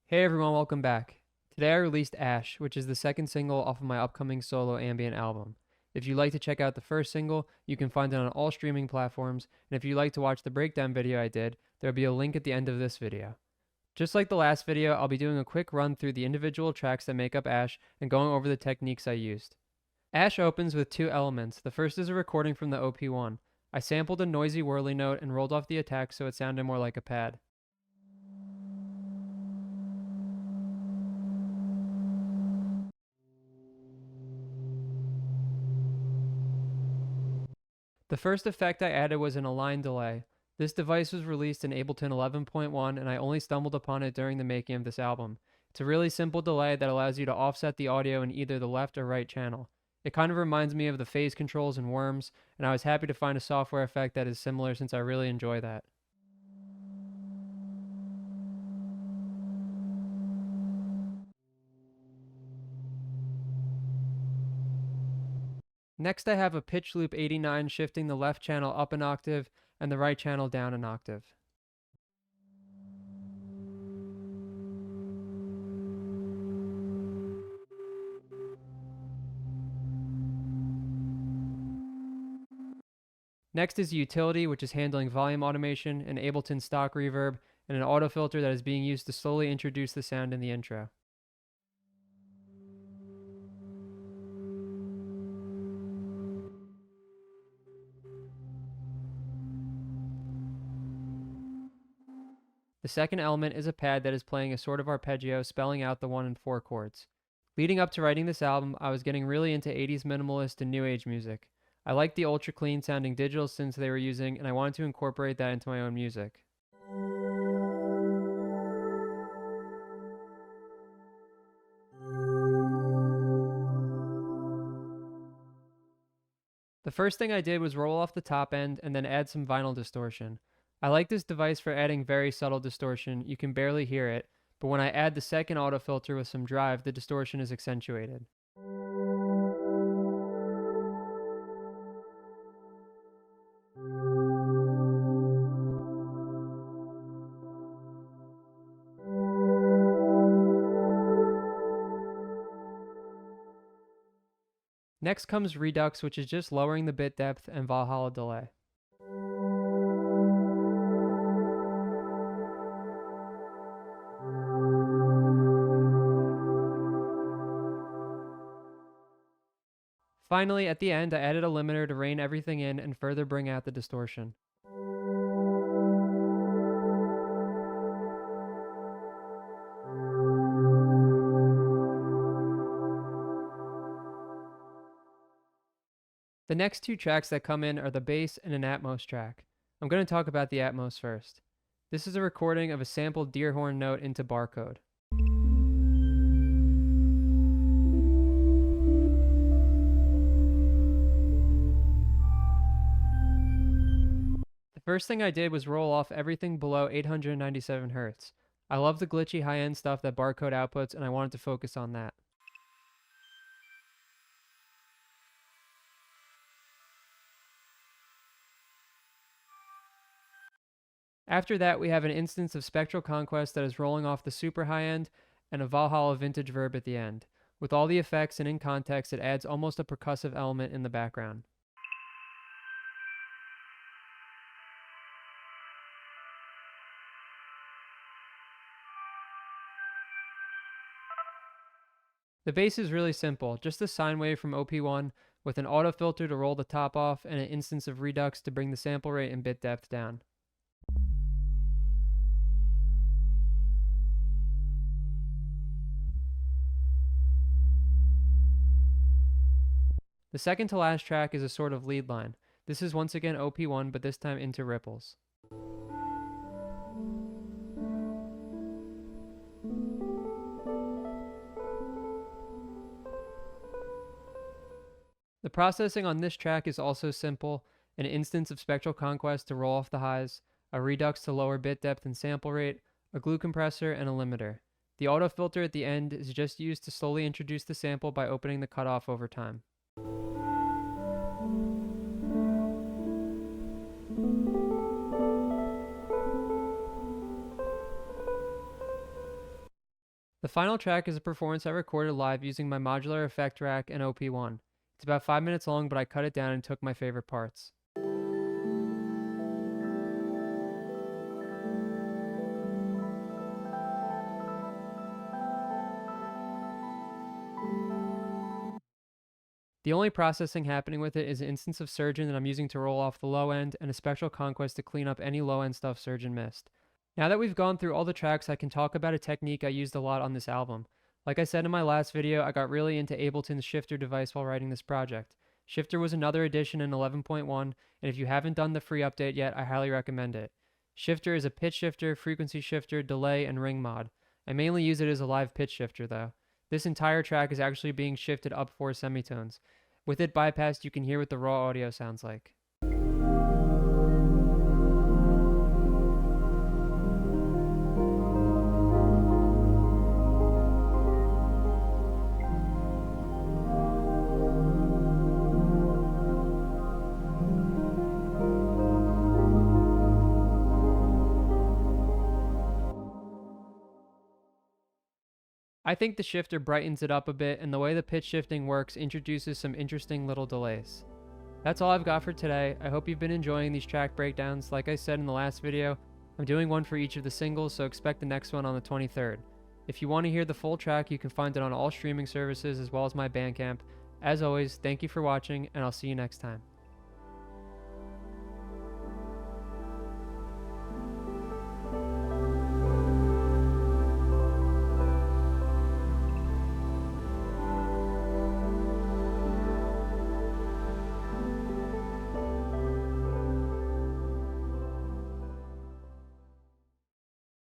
Hey everyone, welcome back. Today I released Ash, which is the second single off of my upcoming solo ambient album. If you'd like to check out the first single, you can find it on all streaming platforms, and if you'd like to watch the breakdown video I did, there'll be a link at the end of this video. Just like the last video, I'll be doing a quick run through the individual tracks that make up Ash and going over the techniques I used. Ash opens with two elements. The first is a recording from the OP1. I sampled a noisy whirly note and rolled off the attack so it sounded more like a pad. The first effect I added was an align delay. This device was released in Ableton 11.1 and I only stumbled upon it during the making of this album. It's a really simple delay that allows you to offset the audio in either the left or right channel. It kind of reminds me of the phase controls in Worms, and I was happy to find a software effect that is similar since I really enjoy that. Next I have a pitch loop 89 shifting the left channel up an octave and the right channel down an octave. Next is a utility, which is handling volume automation, an Ableton stock reverb, and an auto filter that is being used to slowly introduce the sound in the intro. The second element is a pad that is playing a sort of arpeggio, spelling out the 1 and 4 chords. Leading up to writing this album, I was getting really into 80s minimalist and new age music. I liked the ultra clean sounding digital synths they were using, and I wanted to incorporate that into my own music. The first thing I did was roll off the top end and then add some vinyl distortion. I like this device for adding very subtle distortion. You can barely hear it, but when I add the second auto filter with some drive, the distortion is accentuated. Next comes Redux, which is just lowering the bit depth, and Valhalla delay. Finally, at the end, I added a limiter to rein everything in and further bring out the distortion. The next two tracks that come in are the bass and an Atmos track. I'm going to talk about the Atmos first. This is a recording of a sampled deer horn note into Barcode. The first thing I did was roll off everything below 897 Hz. I love the glitchy high-end stuff that Barcode outputs, and I wanted to focus on that. After that, we have an instance of Spectral Conquest that is rolling off the super high end and a Valhalla vintage verb at the end. With all the effects and in context, it adds almost a percussive element in the background. The bass is really simple, just a sine wave from OP1 with an auto filter to roll the top off and an instance of Redux to bring the sample rate and bit depth down. The second to last track is a sort of lead line. This is once again OP1, but this time into ripples. The processing on this track is also simple, an instance of Spectral Conquest to roll off the highs, a Redux to lower bit depth and sample rate, a glue compressor, and a limiter. The auto filter at the end is just used to slowly introduce the sample by opening the cutoff over time. The final track is a performance I recorded live using my modular effect rack and OP1. It's about 5 minutes long, but I cut it down and took my favorite parts. The only processing happening with it is an instance of Surgeon that I'm using to roll off the low end, and a Spectral Conquest to clean up any low end stuff Surgeon missed. Now that we've gone through all the tracks, I can talk about a technique I used a lot on this album. Like I said in my last video, I got really into Ableton's Shifter device while writing this project. Shifter was another addition in 11.1, and if you haven't done the free update yet, I highly recommend it. Shifter is a pitch shifter, frequency shifter, delay, and ring mod. I mainly use it as a live pitch shifter though. This entire track is actually being shifted up 4 semitones. With it bypassed, you can hear what the raw audio sounds like. I think the shifter brightens it up a bit, and the way the pitch shifting works introduces some interesting little delays. That's all I've got for today. I hope you've been enjoying these track breakdowns. Like I said in the last video, I'm doing one for each of the singles, so expect the next one on the 23rd. If you want to hear the full track, you can find it on all streaming services as well as my Bandcamp. As always, thank you for watching, and I'll see you next time.